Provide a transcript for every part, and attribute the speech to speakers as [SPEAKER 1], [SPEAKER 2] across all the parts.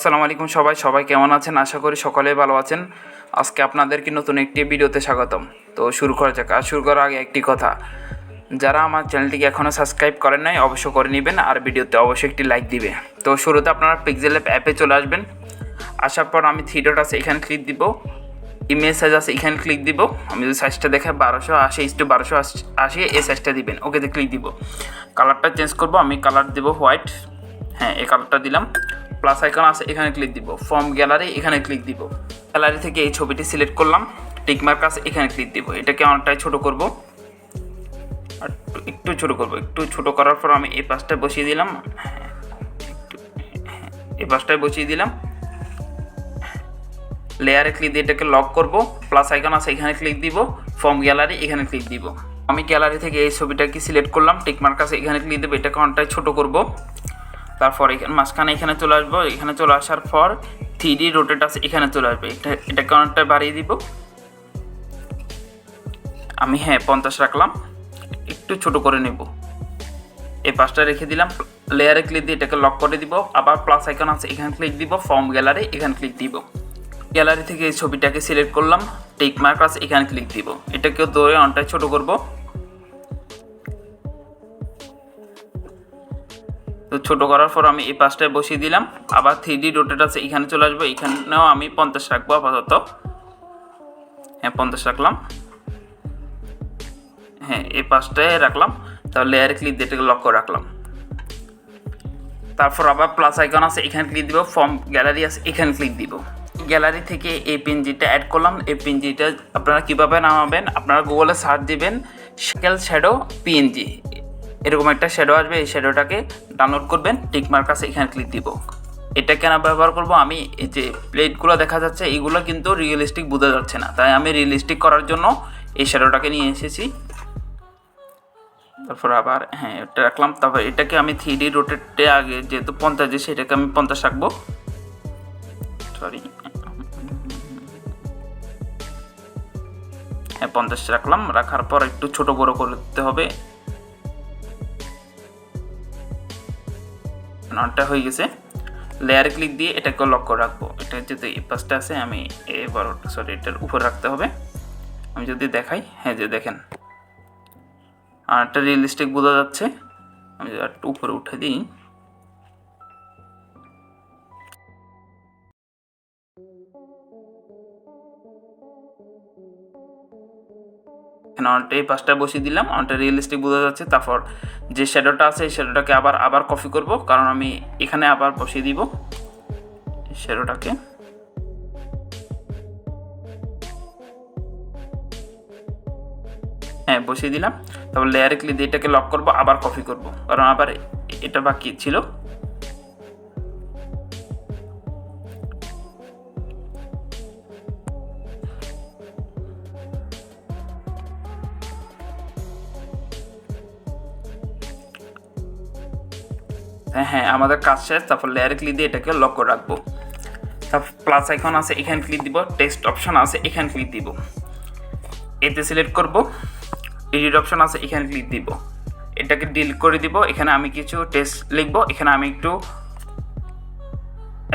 [SPEAKER 1] আসসালামু আলাইকুম সবাই কেমন আছেন? আশা করি সকলেই ভালো আছেন। আজকে আপনাদেরকে নতুন একটি ভিডিওতে স্বাগতম। তো শুরু করা যাক। আর শুরু করার আগে একটি কথা, যারা আমার চ্যানেলটিকে এখনও সাবস্ক্রাইব করেন নাই অবশ্যই করে নেবেন, আর ভিডিওতে অবশ্যই একটি লাইক দিবে। তো শুরুতে আপনারা পিক্সেল ল্যাব অ্যাপে চলে আসবেন। আসার পর আমি 3 ডট আছে এখানে ক্লিক দিব, ইমেজ সাইজ আছে এখানে ক্লিক দিব। আমি যদি সাইজটা দেখাই 1280x1280 এই সাইজটা দিবেন, ওকেতে ক্লিক দিব। কালারটা চেঞ্জ করব, আমি কালার দেব হোয়াইট। হ্যাঁ, এই কালারটা দিলাম। প্লাস আইকন আছে এখানে ক্লিক দিব, ফর্ম গ্যালারি এখানে ক্লিক দিব। গ্যালারি থেকে এই ছবিটি সিলেক্ট করলাম, টিকমার্ক আছে এখানে ক্লিক দিব। এটাকে অনেকটাই ছোট করব, আর একটু ছোট করব। একটু ছোট করার পর আমি এই পাশটায় বসিয়ে দিলাম, এই পাশটায় বসিয়ে দিলাম। লেয়ারে ক্লিক দিয়ে এটাকে লক করব। প্লাস আইকন আছে এখানে ক্লিক দিব, ফর্ম গ্যালারি এখানে ক্লিক দিব। আমি গ্যালারি থেকে এই ছবিটাকে সিলেক্ট করলাম, টিকমার্ক আছে এখানে ক্লিক দেবো। এটাকে অনেকটাই ছোট করব। তারপর এখানে মাঝখানে এখানে চলে আসবো। এখানে চলে আসার পর 3D রোটেট আছে এখানে চলে আসবে। এটাকে অনেকটা বাড়িয়ে দিব আমি। 50 রাখলাম, একটু ছোট করে নেব। এই পাশটা রেখে দিলাম। লেয়ারে ক্লিক দিয়ে এটাকে লক করে দিব। আবার প্লাস আইকন আছে এখানে ক্লিক দিব, ফর্ম গ্যালারি এখানে ক্লিক দিব। গ্যালারি থেকে এই ছবিটাকে সিলেক্ট করলাম, টিকমার্ক আছে এখানে ক্লিক দিব। এটাকেও ধরে অনেকটাই ছোট করব। তো ছোটো করার পর আমি এই পাশটায় বসিয়ে দিলাম। আবার 3D রোটেট আছে এখানে চলে আসবো। এখানেও আমি 50 রাখবো আপাতত। 50 রাখলাম। এই পাশটায় রাখলাম। তাহলে লেয়ারে ক্লিক দিয়ে এটাকে লক করে রাখলাম। তারপর আবার প্লাস আইকন আছে এখানে ক্লিক দিব, ফর্ম গ্যালারি আছে এখানে ক্লিক দিব। গ্যালারি থেকে এই পিএনজিটা অ্যাড করলাম। এই পিএনজিটা আপনারা কীভাবে নামাবেন, আপনারা গুগলে সার্চ দিবেন স্কেল শ্যাডো পিএনজি, এরকম একটা শ্যাডো আসবে। এই শ্যাডোটাকে ডাউনলোড করবেন, টিকমার্ক আছে এখানে ক্লিক দিব। এটা কেন ব্যবহার করব, আমি এই যে প্লেটগুলো দেখা যাচ্ছে এইগুলো কিন্তু রিয়েলিস্টিক বোঝা যাচ্ছে না, তাই আমি রিয়েলিস্টিক করার জন্য এই শ্যাডোটাকে নিয়ে এসেছি। তারপর আবার এটা রাখলাম। তারপর এটাকে আমি 3D রোটেটে আগে যেহেতু 50, সেটাকে আমি 50 রাখবো। সরি, 50 রাখলাম। রাখার পর একটু ছোট বড় করতে হবে। নটটা হয়ে গেছে। লেয়ারে ক্লিক দিয়ে এটাকে লক করে রাখবো। এটা যেহেতু এই পাশটা আছে, আমি এটার উপর রাখতে হবে। আমি যদি দেখাই, যে দেখেন আর একটা রিয়েলিস্টিক বোঝা যাচ্ছে। আমি যদি একটু উপরে উঠে দিই, অনেকটা এই পাশটা বসিয়ে দিলাম, অনেকটা রিয়েলিস্টিক বোঝা যাচ্ছে। তারপর যে শ্যাডোটা আছে এই শ্যাডোটাকে আবার কপি করব, কারণ আমি এখানে আবার বসিয়ে দিব শ্যাডোটাকে। বসিয়ে দিলাম। তারপর লেয়ারে ক্লিক দিয়ে এটাকে লক করব, আবার কপি করব, কারণ আবার এটা বাকি ছিল। আমাদের কাজ শেষ। তারপর লেয়ারে ক্লিক দিয়ে এটাকে লক করে রাখবো। তারপর প্লাস আইকন আছে এখানে ক্লিক দিব, টেক্সট অপশন আছে এখানে ক্লিক দিব। এতে সিলেক্ট করব, এডিট অপশন আছে এখানে ক্লিক দিব। এটাকে ডিলিট করে দিব। এখানে আমি কিছু টেক্সট লিখব, এখানে আমি একটু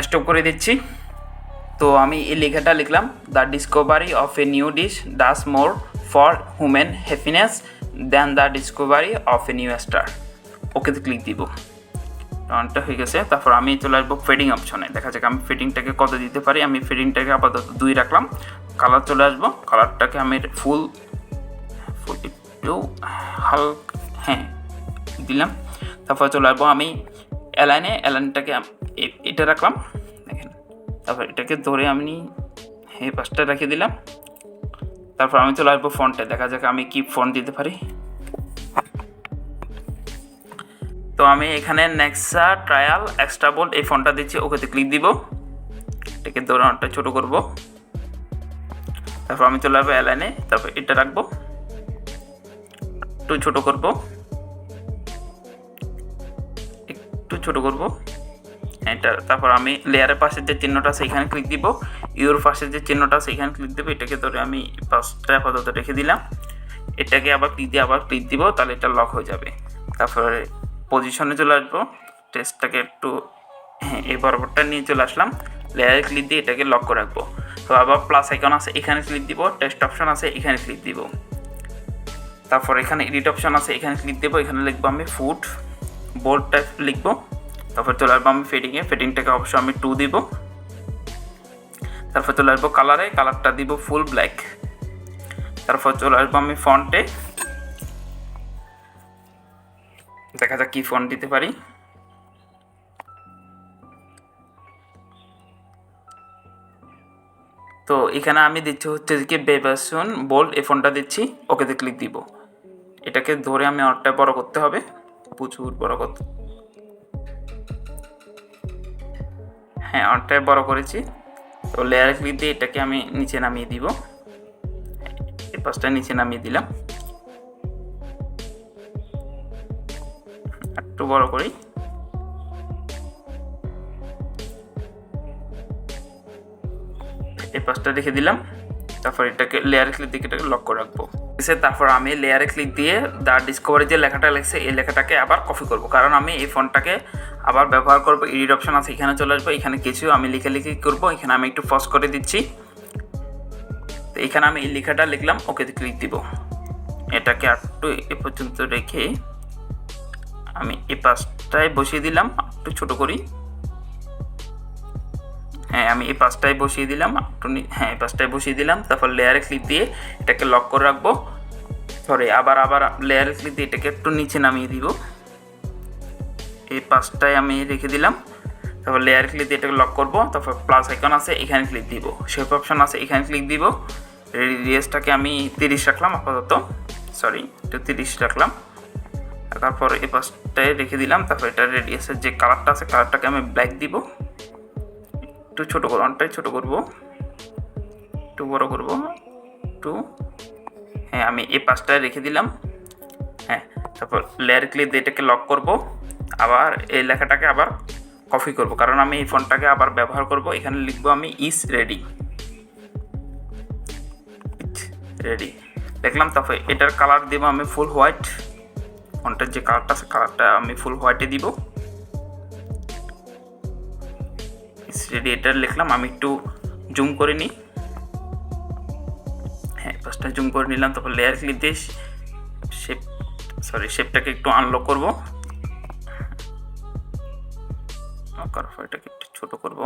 [SPEAKER 1] স্টপ করে দিচ্ছি। তো আমি এই লেখাটা লিখলাম, the discovery of a new dish does more for human happiness than the discovery of a new star. ওকেতে ক্লিক দিব। অনটা হয়ে গেছে। তারপর আমি চলে আসবো ফেডিং অপশনে। দেখা যাক আমি ফেডিংটাকে কত দিতে পারি। আমি ফেডিংটাকে আপাতত 2 রাখলাম। কালার চলে আসবো, কালারটাকে আমি ফুল একটু হালকা দিলাম। তারপর চলে আসবো আমি অ্যালাইনটাকে এটা রাখলাম, দেখেন। তারপর এটাকে ধরে আমি এই পাশটা রেখে দিলাম। তারপর আমি চলে আসবো ফন্টে। দেখা যাক আমি কি ফন্ট দিতে পারি। তো আমি এখানে নেক্সা ট্রায়াল এক্সট্রা বোল্ড এই ফন্টটা দিচ্ছি, ওকেতে ক্লিক দিব। এটাকে ধরে অনেকটা ছোটো করব। তারপর আমি চলে আসবো অ্যালাইনে। তারপর এটা রাখবো, একটু ছোটো করব, এটা। তারপর আমি লেয়ারের পাশে যে চিহ্নটা আছে এখানে ক্লিক দিব, ইউর পাশে যে চিহ্নটা আছে এখানে ক্লিক দেবো। এটাকে ধরে আমি পাশটা আপাতত রেখে দিলাম। এটাকে আবার ক্লিক দিব, তাহলে এটা লক হয়ে যাবে। তারপরে পজিশনে চলে আসবো, টেক্সটটাকে একটু হ্যাঁ, এই বরাবরটা নিয়ে চলে আসলাম, লেয়ারে ক্লিক দিয়ে এটাকে লক করে রাখবো। তো আবার প্লাস আইকন আছে, এখানে ক্লিক দিব, টেক্সট অপশন আছে, এখানে ক্লিক দিব, তারপর এখানে এডিট অপশন আছে, এখানে ক্লিক দেবো, এখানে লিখবো আমি ফুট বোল্ড টাইপ লিখবো, তারপর চলে আসবো আমি ফেডিংয়ে, ফেডিংটাকে অবশ্যই আমি 2 দিব, তারপর চলে আসবো কালারে, কালারটা দিব ফুল ব্ল্যাক, তারপর চলে আসবো আমি ফন্টে, দেখা যাক কি ফন্ট দিতে পারি। তো এখানে আমি দিচ্ছি হচ্ছে কি বেবাসন বোল্ড, এই ফন্টটা দিচ্ছি, ওকেতে ক্লিক দিব। এটাকে ধরে আমি অনেকটা বড় করতে হবে, প্রচুর বড় করতে, হ্যাঁ অনেকটাই বড় করেছি। তো লেয়ারে ক্লিক দিয়ে এটাকে আমি নিচে নামিয়ে দিব, এই পাশটা নিচে নামিয়ে দিলাম, একটু বড় করি, এই পাশটা রেখে দিলাম, তারপর এটাকে লেয়ারে ক্লিক দিয়ে এটাকে লক করে রাখবো। তারপর আমি লেয়ারে ক্লিক দিয়ে দ্য ডিসকভারি যে লেখাটা লিখছে এই লেখাটাকে আবার কপি করব, কারণ আমি এই ফন্টটাকে আবার ব্যবহার করব। এডিট অপশন আছে, এখানে চলে আসবো, এখানে কিছু আমি লেখালেখি করব, এখানে আমি একটু পজ করে দিচ্ছি। তো এখানে আমি এই লেখাটা লিখলাম, ওকেতে ক্লিক দিব। এটাকে একটু এ পর্যন্ত রেখে আমি এই পাশটায় বসিয়ে দিলাম, একটু ছোট করি, হ্যাঁ আমি এই পাশটায় বসিয়ে দিলাম, হ্যাঁ এই পাশটায় বসিয়ে দিলাম। তারপর লেয়ারে ক্লিক দিয়ে এটাকে লক করে রাখবো, সরি আবার লেয়ারে ক্লিক দিয়ে এটাকে একটু নিচে নামিয়ে দিব, এই পাশটায় আমি রেখে দিলাম। তারপর লেয়ারে ক্লিক দিয়ে এটাকে লক করবো, তারপর প্লাস আইকন আছে, এখানে ক্লিক দিব, শেপ অপশন আছে, এখানে ক্লিক দিব। রেডিয়াসটাকে আমি 30 রাখলাম আপাতত, সরি একটু 30 রাখলাম। তারপর এই পাশটায় রেখে দিলাম। তারপর এটা রেডিয়াসের যে কালারটা আছে, কালারটাকে আমি ব্ল্যাক দিব, একটু ছোটো করবো, অনেকটাই ছোটো করবো, একটু বড় করবো, একটু, হ্যাঁ আমি এই পাশটায় রেখে দিলাম। হ্যাঁ, তারপর লেয়ার ক্লিক দিয়ে এটাকে লক করব, আবার এই লেখাটাকে আবার কপি করব, কারণ আমি এই ফন্টটাকে আবার ব্যবহার করব। এখানে লিখবো আমি ইজ রেডি, রেডি লিখলাম। তারপর এটার কালার দেব আমি ফুল হোয়াইট, ফন্টের যে কালারটা আছে কালারটা আমি ফুল হোয়াইটে দিব। ইজ রেডি এটা লিখলাম, আমি একটু জুম করে নিই, হ্যাঁ ফার্স্টটা জুম করে নিলাম। তারপর লেয়ার ক্লিক দিয়ে শেপটাকে একটু আনলক করবো, এটাকে একটু ছোটো করবো,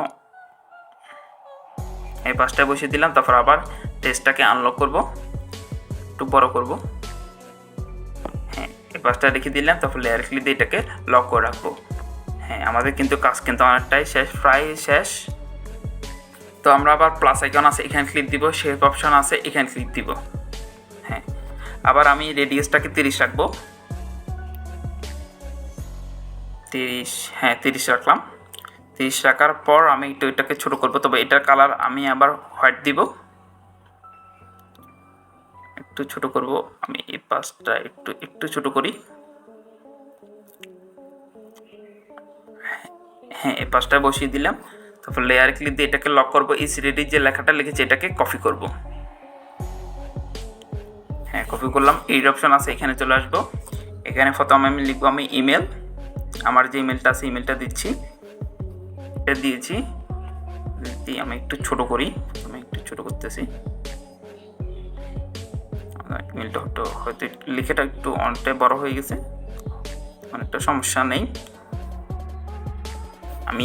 [SPEAKER 1] এই পাশটায় বসিয়ে দিলাম। তারপর আবার টেক্সটটাকে আনলক করব, একটু বড় করব, হ্যাঁ এই পাশটা রেখে দিলাম। তারপর লেয়ার ক্লিক দিয়ে এটাকে লক করে রাখবো। হ্যাঁ আমাদের কিন্তু কাজ কিন্তু অনেকটাই শেষ, প্রায় শেষ। তো আমরা আবার প্লাস আইকন আছে, এখানে ক্লিক দিব, শেপ অপশন আছে, এখানে ক্লিক দিব। হ্যাঁ আবার আমি রেডিয়াসটাকে 30 রাখবো, 30, হ্যাঁ 30 রাখলাম। 30 রাখার পর আমি একটু এটাকে ছোটো করবো, তবে এটার কালার আমি আবার হোয়াইট দিব, একটু ছোটো করব। আমি এই পাশটা একটু ছোটো করি, হ্যাঁ এই পাশটায় বসিয়ে দিলাম। তারপর লেয়ার ক্লিক দিয়ে এটাকে লক করবো, ইজ রেডি যে লেখাটা লিখেছি এটাকে কপি করব, হ্যাঁ কপি করলাম। এই অপশন আছে, এখানে চলে আসবো। এখানে প্রথমে আমি লিখবো আমি ইমেল, আমার যে ইমেলটা আছে ইমেলটা দিচ্ছি, এটা দিয়েছি, আমি একটু ছোটো করি, আমি একটু ছোটো করতেছি, ইমেলটা হয়তো লিখেটা একটু অনেকটাই বড় হয়ে গেছে, অনেকটা সমস্যা নেই, আমি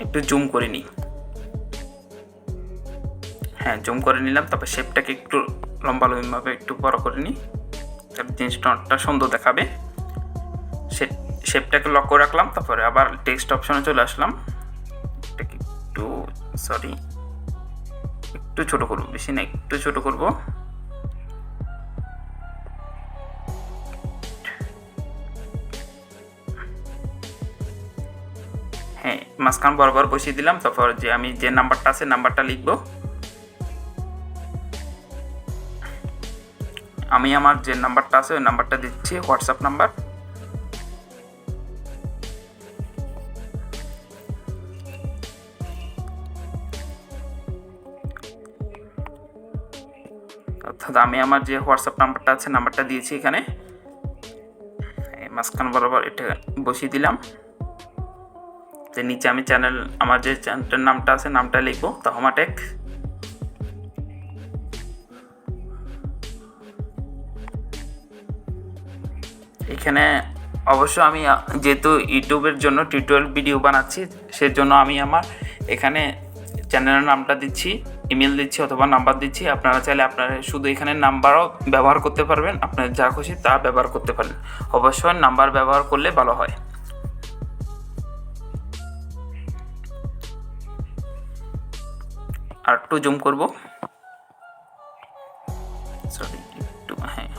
[SPEAKER 1] একটু জুম করে নিই, হ্যাঁ জুম করে নিলাম। তারপর শেপটাকে একটু লম্বাভাবে একটু বড় করে নিই, তার জিনিসটা অনেকটা সুন্দর দেখাবে। শেপটাকে লক করে রাখলাম। তারপরে আবার টেক্সট অপশনে চলে আসলাম, এটাকে একটু একটু ছোটো করবো, বেশি না একটু ছোটো করবো, হ্যাঁ মাঝখান বরাবর বসিয়ে দিলাম। তারপর যে আমি যে নাম্বারটা আছে নাম্বারটা লিখবো, আমি আমার যে নাম্বারটা আছে ওই নাম্বারটা দিচ্ছি, হোয়াটসঅ্যাপ নাম্বার। অর্থাৎ আমি আমার যে হোয়াটসঅ্যাপ নাম্বারটা আছে নাম্বারটা দিয়েছি, এখানে মাঝখান বরাবর এটা বসিয়ে দিলাম। যে নিচে আমি আমার যে চ্যানেলটার নামটা আছে নামটা লিখবো তহমা টেক। এখানে অবশ্য আমি যেহেতু ইউটিউবের জন্য টিউটোরিয়াল ভিডিও বানাচ্ছি সেজন্য আমি আমার এখানে চ্যানেলের নামটা দিচ্ছি, ইমেল দিচ্ছি অথবা নাম্বার দিচ্ছি। আপনারা চাইলে আপনারা শুধু এখানে নাম্বারও ব্যবহার করতে পারবেন, আপনার যা খুশি তা ব্যবহার করতে পারেন। অবশ্যই নাম্বার ব্যবহার করলে ভালো হয়। আর একটু জুম করব, সরি একটু, হ্যাঁ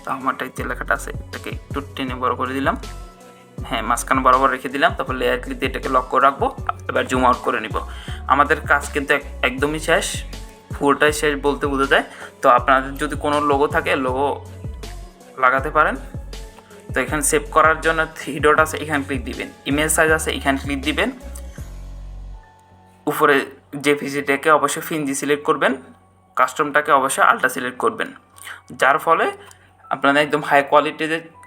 [SPEAKER 1] তো আমারটাই যে লেখাটা আছে এটাকে একটু টেনে বড় করে দিলাম, হ্যাঁ মাঝখানে বরাবর রেখে দিলাম। তারপর লেয়ার ক্লিক দিয়ে এটাকে লক করে রাখবো। এবার জুম আউট করে নিব। আমাদের কাজ কিন্তু একদমই শেষ, পুরোটাই শেষ বলতে বোঝা যায়। তো আপনাদের যদি কোনো লোগো থাকে লোগো লাগাতে পারেন। তো এখানে সেভ করার জন্য 3 ডট আছে, এখানে ক্লিক দিবেন। ইমেজ সাইজ আছে, এখানে ক্লিক দিবেন। উপরে জেপিজিটাকে অবশ্যই ফিনজি সিলেক্ট করবেন, কাস্টমটাকে অবশ্যই আলট্রা সিলেক্ট করবেন, যার ফলে আপনাদের একদম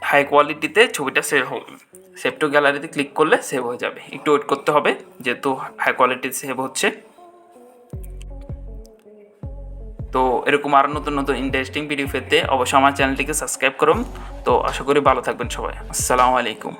[SPEAKER 1] হাই কোয়ালিটিতে ছবিটা সেভ টু গ্যালারিতে ক্লিক করলে সেভ হয়ে যাবে। একটু ওয়েট করতে হবে যেহেতু হাই কোয়ালিটিতে সেভ হচ্ছে। তো এরকম আরও নতুন নতুন ইন্টারেস্টিং ভিডিও পেতে অবশ্যই আমার চ্যানেলটিকে সাবস্ক্রাইব করুন। তো আশা করি ভালো থাকবেন সবাই। আসসালামু আলাইকুম।